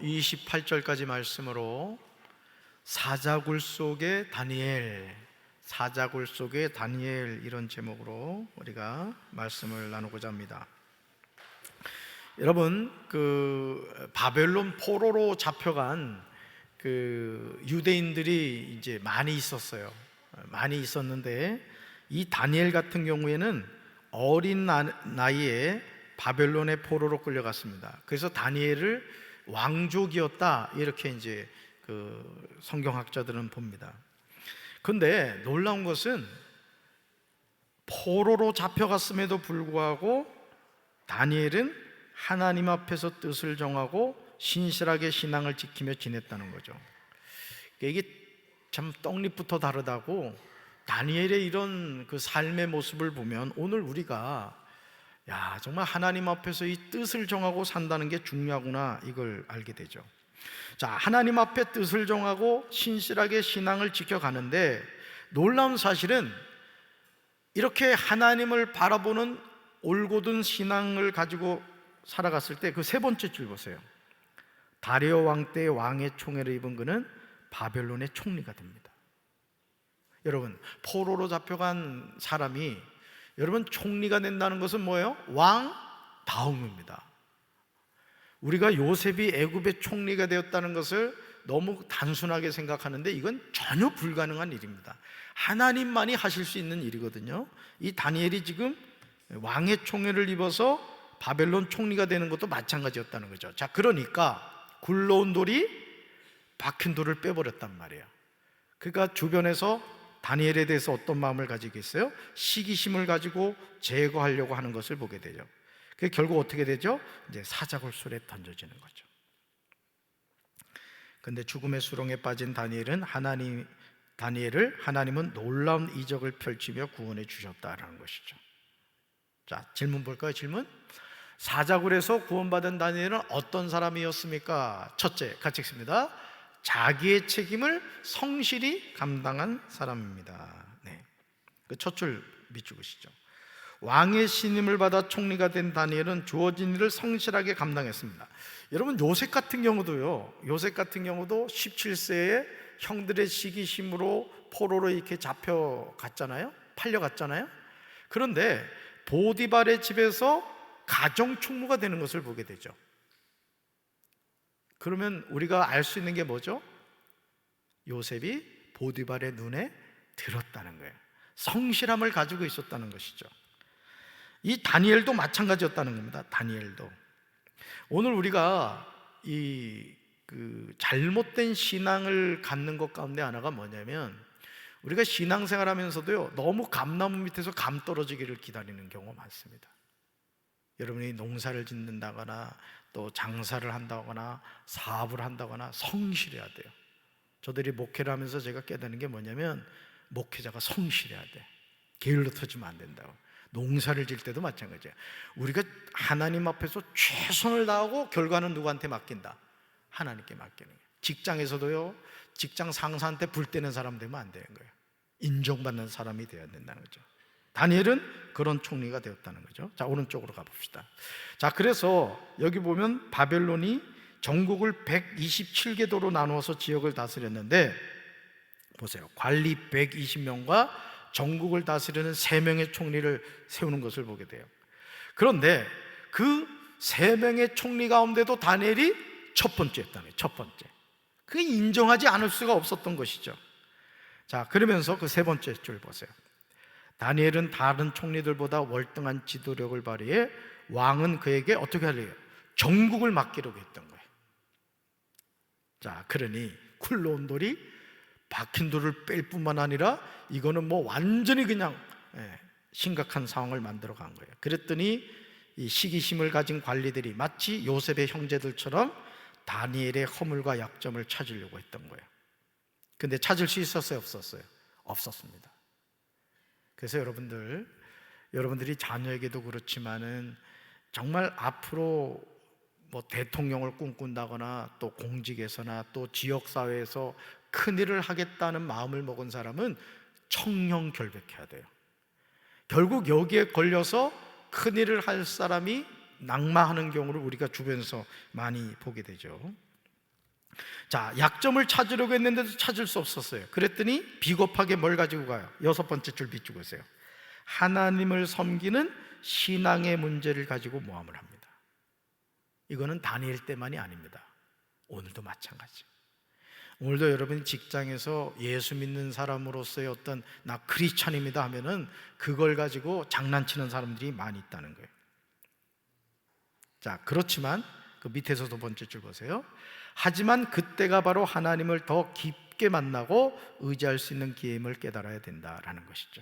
28절까지 말씀으로 사자굴 속의 다니엘, 사자굴 속의 다니엘, 이런 제목으로 우리가 말씀을 나누고자 합니다. 여러분, 바벨론 포로로 잡혀간 유대인들이 이제 많이 있었어요. 많이 있었는데 이 다니엘 같은 경우에는 어린 나이에 바벨론의 포로로 끌려갔습니다. 그래서 다니엘을 왕족이었다, 이렇게 이제 성경학자들은 봅니다. 그런데 놀라운 것은 포로로 잡혀갔음에도 불구하고 다니엘은 하나님 앞에서 뜻을 정하고 신실하게 신앙을 지키며 지냈다는 거죠. 이게 참 떡잎부터 다르다고, 다니엘의 이런 삶의 모습을 보면 오늘 우리가 정말 하나님 앞에서 이 뜻을 정하고 산다는 게 중요하구나, 이걸 알게 되죠. 자, 하나님 앞에 뜻을 정하고 신실하게 신앙을 지켜가는데 놀라운 사실은 이렇게 하나님을 바라보는 올곧은 신앙을 가지고 살아갔을 때 그 세 번째 줄 보세요. 다리오 왕 때의 왕의 총애를 입은 그는 바벨론의 총리가 됩니다. 여러분, 포로로 잡혀간 사람이 여러분 총리가 된다는 것은 뭐예요? 왕다움입니다. 우리가 요셉이 애굽의 총리가 되었다는 것을 너무 단순하게 생각하는데 이건 전혀 불가능한 일입니다. 하나님만이 하실 수 있는 일이거든요. 이 다니엘이 지금 왕의 총애를 입어서 바벨론 총리가 되는 것도 마찬가지였다는 거죠. 자, 그러니까 굴러온 돌이 박힌 돌을 빼버렸단 말이에요. 그러니까 주변에서 다니엘에 대해서 어떤 마음을 가지고 있어요? 시기심을 가지고 제거하려고 하는 것을 보게 되죠. 그게 결국 어떻게 되죠? 이제 사자굴술에 던져지는 거죠. 그런데 죽음의 수렁에 빠진 다니엘은 하나님은 놀라운 이적을 펼치며 구원해 주셨다라는 것이죠. 자, 질문 볼까요? 질문. 사자굴에서 구원받은 다니엘은 어떤 사람이었습니까? 첫째, 같이 읽습니다. 자기의 책임을 성실히 감당한 사람입니다. 네. 그 첫 줄 밑줄 그시죠. 왕의 신임을 받아 총리가 된 다니엘은 주어진 일을 성실하게 감당했습니다. 여러분, 요셉 같은 경우도 17세에 형들의 시기심으로 포로로 이렇게 잡혀갔잖아요. 팔려갔잖아요. 그런데 보디발의 집에서 가정총무가 되는 것을 보게 되죠. 그러면 우리가 알 수 있는 게 뭐죠? 요셉이 보디발의 눈에 들었다는 거예요. 성실함을 가지고 있었다는 것이죠. 이 다니엘도 마찬가지였다는 겁니다. 다니엘도. 오늘 우리가 잘못된 신앙을 갖는 것 가운데 하나가 뭐냐면, 우리가 신앙생활 하면서도요, 너무 감나무 밑에서 감 떨어지기를 기다리는 경우가 많습니다. 여러분이 농사를 짓는다거나 또 장사를 한다거나 사업을 한다거나 성실해야 돼요. 저들이 목회를 하면서 제가 깨닫는 게 뭐냐면, 목회자가 성실해야 돼. 게을러 터지면 안 된다고. 농사를 질 때도 마찬가지예요. 우리가 하나님 앞에서 최선을 다하고 결과는 누구한테 맡긴다? 하나님께 맡기는 거예요. 직장에서도요, 직장 상사한테 불 떼는 사람 되면 안 되는 거예요. 인정받는 사람이 되어야 된다는 거죠. 다니엘은 그런 총리가 되었다는 거죠. 자, 오른쪽으로 가봅시다. 자, 그래서 여기 보면 바벨론이 전국을 127개도로 나누어서 지역을 다스렸는데, 보세요. 관리 120명과 전국을 다스리는 3명의 총리를 세우는 것을 보게 돼요. 그런데 그 3명의 총리 가운데도 다니엘이 첫 번째였다는 거예요. 첫 번째. 그게 인정하지 않을 수가 없었던 것이죠. 자, 그러면서 그 세 번째 줄 보세요. 다니엘은 다른 총리들보다 월등한 지도력을 발휘해 왕은 그에게 어떻게 하래요? 정국을 맡기려고 했던 거예요. 자, 그러니 굴러온 돌이 박힌 돌을 뺄 뿐만 아니라 이거는 완전히 그냥 심각한 상황을 만들어 간 거예요. 그랬더니 이 시기심을 가진 관리들이 마치 요셉의 형제들처럼 다니엘의 허물과 약점을 찾으려고 했던 거예요. 근데 찾을 수 있었어요? 없었어요? 없었습니다. 그래서 여러분들이 자녀에게도 그렇지만은 정말 앞으로 대통령을 꿈꾼다거나 또 공직에서나 또 지역사회에서 큰일을 하겠다는 마음을 먹은 사람은 청렴결백해야 돼요. 결국 여기에 걸려서 큰일을 할 사람이 낙마하는 경우를 우리가 주변에서 많이 보게 되죠. 자, 약점을 찾으려고 했는데도 찾을 수 없었어요. 그랬더니 비겁하게 뭘 가지고 가요? 6번째 줄 비추고 있어요. 하나님을 섬기는 신앙의 문제를 가지고 모함을 합니다. 이거는 다니엘 때만이 아닙니다. 오늘도 마찬가지. 오늘도 여러분이 직장에서 예수 믿는 사람으로서의 어떤 나 크리스찬입니다 하면은 그걸 가지고 장난치는 사람들이 많이 있다는 거예요. 자, 그렇지만 그 밑에서 2번째 줄 보세요. 하지만 그때가 바로 하나님을 더 깊게 만나고 의지할 수 있는 기회임을 깨달아야 된다라는 것이죠.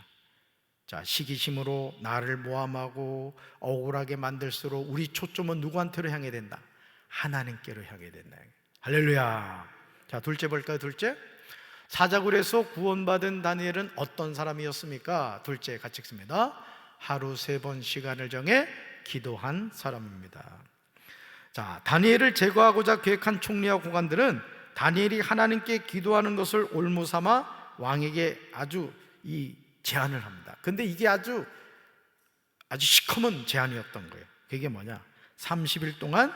자, 시기심으로 나를 모함하고 억울하게 만들수록 우리 초점은 누구한테로 향해야 된다? 하나님께로 향해야 된다. 할렐루야. 자, 둘째 볼까요? 둘째, 사자굴에서 구원받은 다니엘은 어떤 사람이었습니까? 둘째 같이 읽습니다. 하루 3번 시간을 정해 기도한 사람입니다. 자, 다니엘을 제거하고자 계획한 총리와 고관들은 다니엘이 하나님께 기도하는 것을 올무삼아 왕에게 아주 제안을 합니다. 근데 이게 아주 시커먼 제안이었던 거예요. 그게 뭐냐? 30일 동안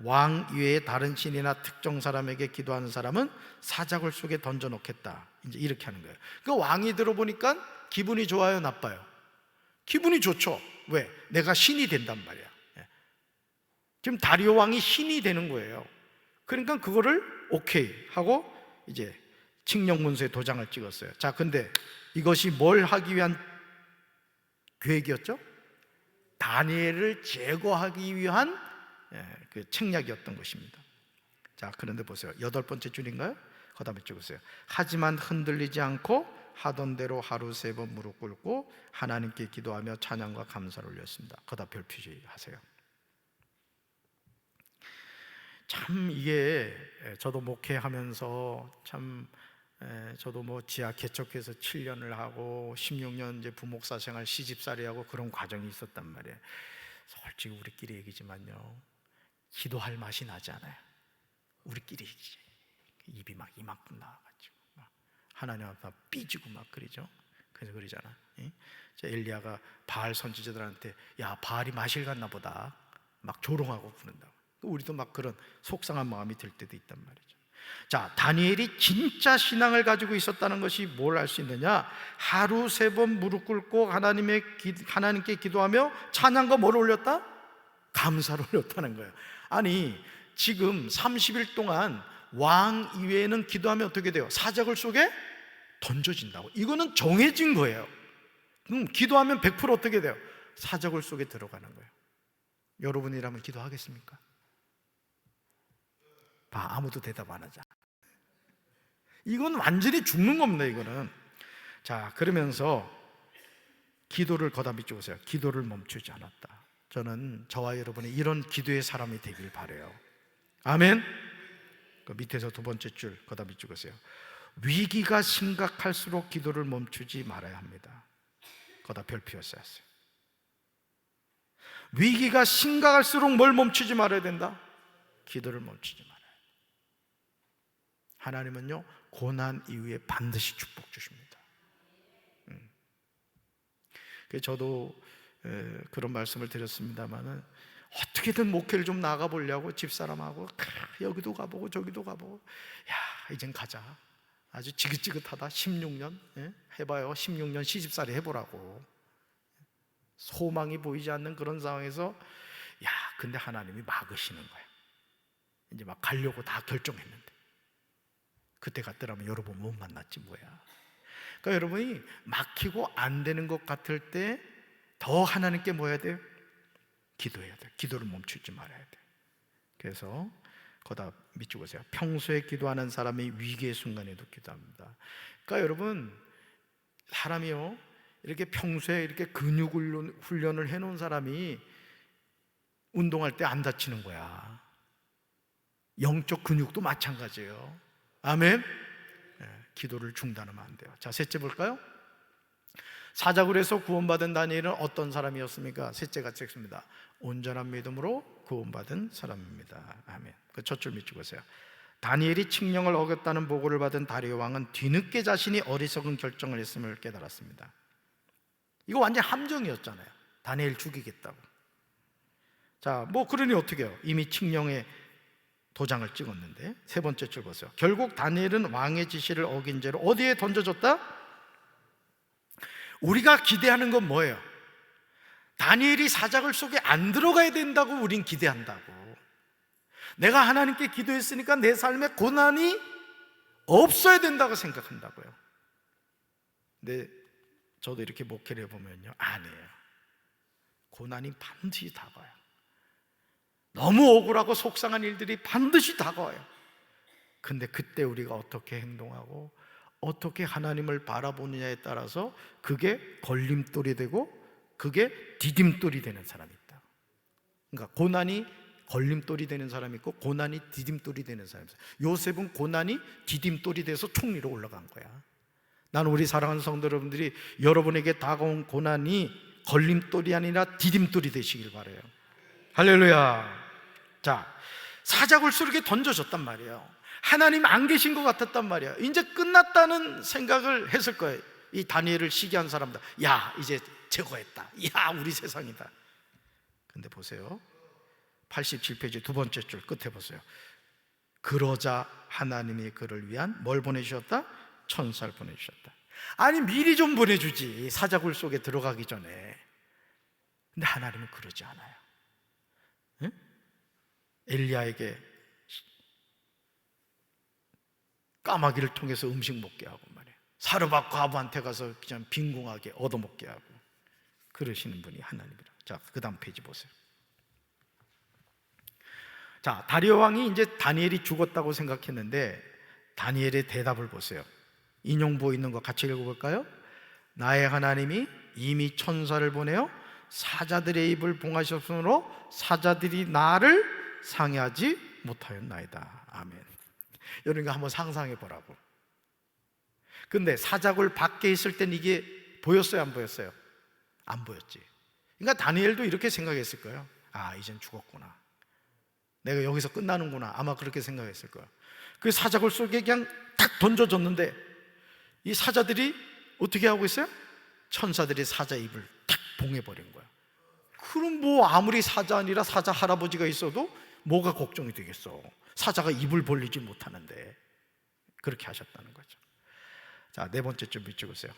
왕 이외의 다른 신이나 특정 사람에게 기도하는 사람은 사자굴 속에 던져놓겠다. 이제 이렇게 하는 거예요. 그 왕이 들어보니까 기분이 좋아요, 나빠요? 기분이 좋죠. 왜? 내가 신이 된단 말이야. 지금 다리오 왕이 신이 되는 거예요. 그러니까 그거를 오케이 하고 이제 칙령문서에 도장을 찍었어요. 자, 근데 이것이 뭘 하기 위한 계획이었죠? 다니엘을 제거하기 위한 그 책략이었던 것입니다. 자, 그런데 보세요. 8번째 줄인가요? 그 다음에 찍으세요. 하지만 흔들리지 않고 하던 대로 하루 3번 무릎 꿇고 하나님께 기도하며 찬양과 감사를 올렸습니다. 거다 별 표시하세요. 참 이게 저도 목회하면서 참 저도 뭐 지하 개척해서 7년을 하고 16년 이제 부목사 생활 시집살이 하고 그런 과정이 있었단 말이에요. 솔직히 우리끼리 얘기지만요, 기도할 맛이 나지 않아요. 우리끼리 얘기지. 입이 막 이만큼 나와가지고 막 하나님 앞에 삐지고 막 그러죠. 그래서 그러잖아. 엘리야가 바알 선지자들한테 야, 바알이 마실 갔나 보다 막 조롱하고 부른다고. 우리도 막 그런 속상한 마음이 들 때도 있단 말이죠. 자, 다니엘이 진짜 신앙을 가지고 있었다는 것이 뭘 알 수 있느냐? 하루 3번 무릎 꿇고 하나님께 기도하며 찬양과 뭘 올렸다? 감사를 올렸다는 거예요. 아니, 지금 30일 동안 왕 이외에는 기도하면 어떻게 돼요? 사자굴 속에 던져진다고. 이거는 정해진 거예요. 기도하면 100% 어떻게 돼요? 사자굴 속에 들어가는 거예요. 여러분이라면 기도하겠습니까? 아무도 대답 안 하자. 이건 완전히 죽는 겁니다, 이거는. 자, 그러면서 기도를 거다 밑에 보세요. 기도를 멈추지 않았다. 저는 저와 여러분이 이런 기도의 사람이 되길 바라요. 아멘. 그 밑에서 2번째 줄 거다 밑에 보세요. 위기가 심각할수록 기도를 멈추지 말아야 합니다. 거다 별표 였어요. 위기가 심각할수록 뭘 멈추지 말아야 된다? 기도를 멈추지 말아야 된다. 하나님은요, 고난 이후에 반드시 축복 주십니다. 저도 그런 말씀을 드렸습니다마는 어떻게든 목회를 좀 나가보려고 집사람하고 여기도 가보고 저기도 가보고, 야, 이젠 가자. 아주 지긋지긋하다. 16년 해봐요. 16년 시집살이 해보라고. 소망이 보이지 않는 그런 상황에서 야, 근데 하나님이 막으시는 거야. 이제 막 가려고 다 결정했는데 그때 갔더라면 여러분 못 만났지 뭐야. 그러니까 여러분이 막히고 안 되는 것 같을 때 더 하나님께 뭐 해야 돼요? 기도해야 돼요. 기도를 멈추지 말아야 돼요. 그래서 거다 밑줄 보세요. 평소에 기도하는 사람이 위기의 순간에도 기도합니다. 그러니까 여러분, 사람이요, 이렇게 평소에 이렇게 근육 훈련을 해놓은 사람이 운동할 때 안 다치는 거야. 영적 근육도 마찬가지예요. 아멘. 기도를 중단하면 안 돼요. 자, 셋째 볼까요? 사자굴에서 구원받은 다니엘은 어떤 사람이었습니까? 셋째 같이 읽습니다. 온전한 믿음으로 구원받은 사람입니다. 아멘. 그 첫 줄 밑줄 보세요. 다니엘이 칙령을 어겼다는 보고를 받은 다리오 왕은 뒤늦게 자신이 어리석은 결정을 했음을 깨달았습니다. 이거 완전 함정이었잖아요. 다니엘 죽이겠다고. 자, 뭐 그러니 어떻게 해요? 이미 칙령에 도장을 찍었는데 세 번째 줄 보세요. 결국 다니엘은 왕의 지시를 어긴 죄로 어디에 던져졌다? 우리가 기대하는 건 뭐예요? 다니엘이 사자굴 속에 안 들어가야 된다고 우린 기대한다고. 내가 하나님께 기도했으니까 내 삶에 고난이 없어야 된다고 생각한다고요. 근데 저도 이렇게 목회를 해보면요, 아니에요. 고난이 반드시 다가와요. 너무 억울하고 속상한 일들이 반드시 다가와요. 근데 그때 우리가 어떻게 행동하고 어떻게 하나님을 바라보느냐에 따라서 그게 걸림돌이 되고 그게 디딤돌이 되는 사람이 있다. 그러니까 고난이 걸림돌이 되는 사람이 있고 고난이 디딤돌이 되는 사람이 있어요. 요셉은 고난이 디딤돌이 돼서 총리로 올라간 거야. 나는 우리 사랑하는 성도 여러분들이 여러분에게 다가온 고난이 걸림돌이 아니라 디딤돌이 되시길 바라요. 할렐루야. 자, 사자굴 속에 던져졌단 말이에요. 하나님 안 계신 것 같았단 말이에요. 이제 끝났다는 생각을 했을 거예요. 이 다니엘을 시기한 사람들, 야, 이제 제거했다. 야, 우리 세상이다. 근데 보세요, 87페이지 두 번째 줄 끝에 보세요. 그러자 하나님이 그를 위한 뭘 보내주셨다? 천사를 보내주셨다. 아니, 미리 좀 보내주지, 사자굴 속에 들어가기 전에. 근데 하나님은 그러지 않아요. 응? 엘리야에게 까마귀를 통해서 음식 먹게 하고 말이에요. 사르밧 과부한테 가서 그냥 빈궁하게 얻어먹게 하고 그러시는 분이 하나님이라. 자, 그 다음 페이지 보세요. 자, 다리오 왕이 이제 다니엘이 죽었다고 생각했는데 다니엘의 대답을 보세요. 인용부에 있는 거 같이 읽어볼까요? 나의 하나님이 이미 천사를 보내어 사자들의 입을 봉하셨으므로 사자들이 나를 상해하지 못하였나이다. 아멘. 여러분, 한번 상상해 보라고. 근데 사자굴 밖에 있을 땐 이게 보였어요, 안 보였어요? 안 보였지. 그러니까 다니엘도 이렇게 생각했을 거예요. 아, 이젠 죽었구나, 내가 여기서 끝나는구나. 아마 그렇게 생각했을 거예요. 그 사자굴 속에 그냥 탁 던져졌는데 이 사자들이 어떻게 하고 있어요? 천사들이 사자 입을 탁 봉해버린 거야. 그럼 뭐 아무리 사자 아니라 사자 할아버지가 있어도 뭐가 걱정이 되겠어. 사자가 입을 벌리지 못하는데. 그렇게 하셨다는 거죠. 자, 네 번째 좀 비추보세요.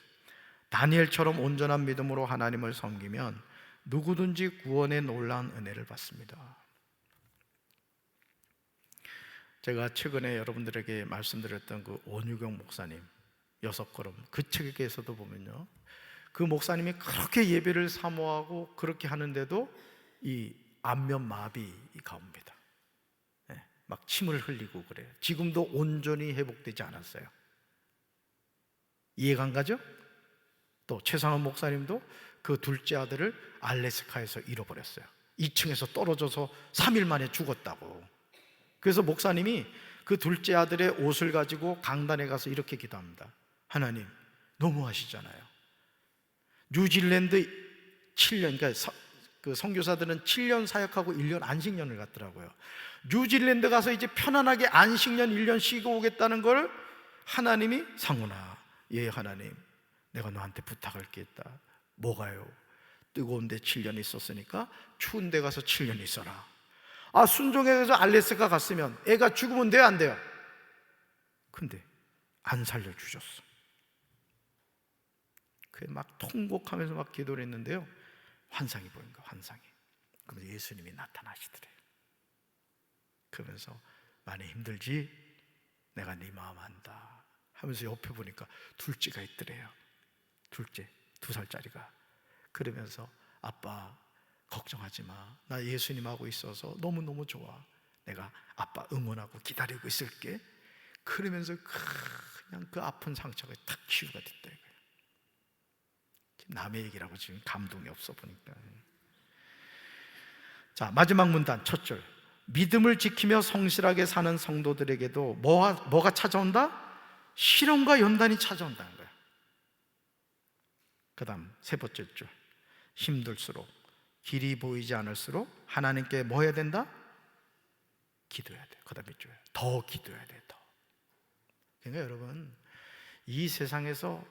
다니엘처럼 온전한 믿음으로 하나님을 섬기면 누구든지 구원의 놀라운 은혜를 받습니다. 제가 최근에 여러분들에게 말씀드렸던 그 원유경 목사님 6걸음 그 책에서도 보면요, 그 목사님이 그렇게 예배를 사모하고 그렇게 하는데도 이 안면 마비가 옵니다. 네, 막 침을 흘리고 그래요. 지금도 온전히 회복되지 않았어요. 이해가 안 가죠? 또 최상원 목사님도 그 둘째 아들을 알래스카에서 잃어버렸어요. 2층에서 떨어져서 3일 만에 죽었다고. 그래서 목사님이 그 둘째 아들의 옷을 가지고 강단에 가서 이렇게 기도합니다. 하나님, 너무하시잖아요. 뉴질랜드 7년, 그러니까 그 선교사들은 7년 사역하고 1년 안식년을 갖더라고요. 뉴질랜드 가서 이제 편안하게 안식년 1년 쉬고 오겠다는 걸 하나님이, 상훈아, 예 하나님, 내가 너한테 부탁할 게 있다. 뭐가요? 뜨거운 데 7년 있었으니까 추운 데 가서 7년 있어라. 아, 순종해서 알래스카 갔으면 애가 죽으면 돼요, 안 돼요? 근데 안 살려주셨어. 그래 막 통곡하면서 막 기도를 했는데요, 환상이 보인 거야, 환상이. 그러면서 예수님이 나타나시더래요. 그러면서 많이 힘들지? 내가 네 마음 안다 하면서 옆에 보니까 둘째가 있더래요. 둘째, 2살짜리가. 그러면서 아빠 걱정하지 마, 나 예수님하고 있어서 너무너무 좋아, 내가 아빠 응원하고 기다리고 있을게. 그러면서 그냥 그 아픈 상처가 탁 치유가 됐다 이거예요. 남의 얘기라고 지금 감동이 없어 보니까. 자, 마지막 문단 첫 줄. 믿음을 지키며 성실하게 사는 성도들에게도 뭐가 찾아온다? 시련과 연단이 찾아온다는 거야. 그 다음 세 번째 줄. 힘들수록, 길이 보이지 않을수록 하나님께 뭐 해야 된다? 기도해야 돼. 그 다음에 더 기도해야 돼. 더. 그러니까 여러분, 이 세상에서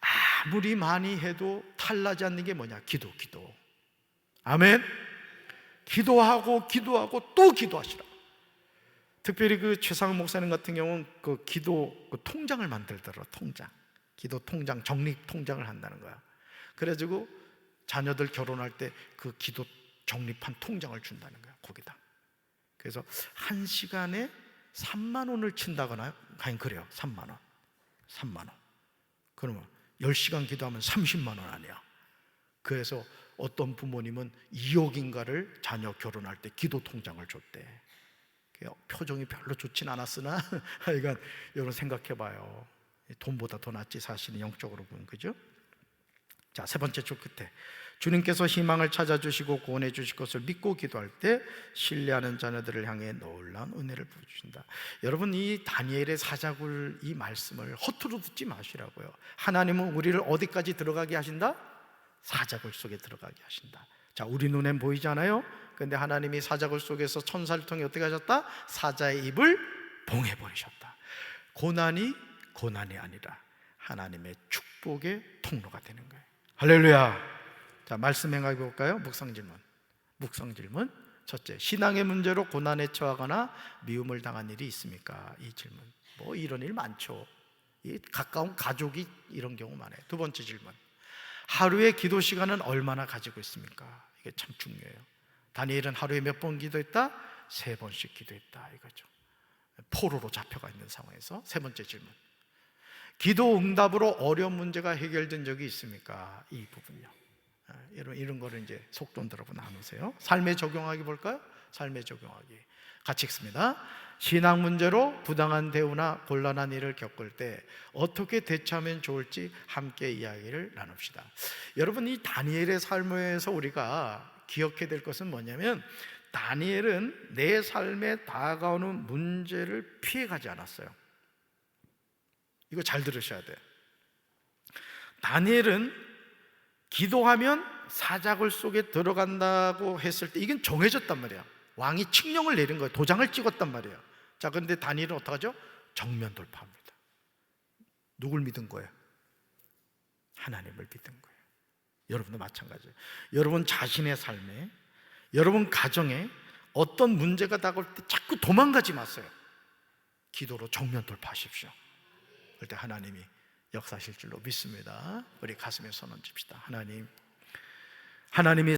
아무리 많이 해도 탈나지 않는 게 뭐냐? 기도. 아멘. 기도하고 또 기도하시라. 특별히 그 최상훈 목사님 같은 경우는 그 기도 그 통장을 만들더라. 기도 통장, 적립 통장을 한다는 거야. 그래가지고 자녀들 결혼할 때 그 기도 적립한 통장을 준다는 거야, 거기다. 그래서 한 시간에 3만 원을 친다거나, 아니 그래요. 3만 원. 그러면 10시간 기도하면 30만 원 아니야. 그래서 어떤 부모님은 2억인가를 자녀 결혼할 때 기도 통장을 줬대. 표정이 별로 좋진 않았으나 하여간 여러분 생각해 봐요. 돈보다 더 낫지 사실은 영적으로 보면, 그죠? 자, 세 번째 줄 끝에 주님께서 희망을 찾아주시고 구원해 주실 것을 믿고 기도할 때 신뢰하는 자녀들을 향해 놀라운 은혜를 부어주신다. 여러분, 이 다니엘의 사자굴 이 말씀을 허투루 듣지 마시라고요. 하나님은 우리를 어디까지 들어가게 하신다? 사자굴 속에 들어가게 하신다. 자, 우리 눈엔 보이지 않아요? 그런데 하나님이 사자굴 속에서 천사를 통해 어떻게 하셨다? 사자의 입을 봉해버리셨다. 고난이 아니라 하나님의 축복의 통로가 되는 거예요. 할렐루야. 자, 말씀 행하게 볼까요? 묵상 질문. 첫째, 신앙의 문제로 고난에 처하거나 미움을 당한 일이 있습니까? 이 질문. 뭐 이런 일 많죠. 이 가까운 가족이 이런 경우 많아요. 두 번째 질문, 하루에 기도 시간은 얼마나 가지고 있습니까? 이게 참 중요해요. 다니엘은 하루에 몇 번 기도했다? 3번씩 기도했다 이거죠. 포로로 잡혀가 있는 상황에서. 세 번째 질문, 기도 응답으로 어려운 문제가 해결된 적이 있습니까? 이 부분요. 이런 거를 이제 속돈들하고 나누세요. 삶에 적용하기 볼까요? 삶에 적용하기. 같이 읽습니다. 신앙 문제로 부당한 대우나 곤란한 일을 겪을 때 어떻게 대처하면 좋을지 함께 이야기를 나눕시다. 여러분, 이 다니엘의 삶에서 우리가 기억해야 될 것은 뭐냐면, 다니엘은 내 삶에 다가오는 문제를 피해가지 않았어요. 이거 잘 들으셔야 돼요. 다니엘은 기도하면 사자굴 속에 들어간다고 했을 때 이건 정해졌단 말이야. 왕이 칙령을 내린 거예요. 도장을 찍었단 말이에요. 자, 그런데 다니엘은 어떡하죠? 정면 돌파합니다. 누굴 믿은 거예요? 하나님을 믿은 거예요. 여러분도 마찬가지예요. 여러분 자신의 삶에, 여러분 가정에 어떤 문제가 다가올 때 자꾸 도망가지 마세요. 기도로 정면 돌파하십시오. 그때 하나님이 역사하실 줄로 믿습니다. 우리 가슴에 손 얹읍시다. 하나님이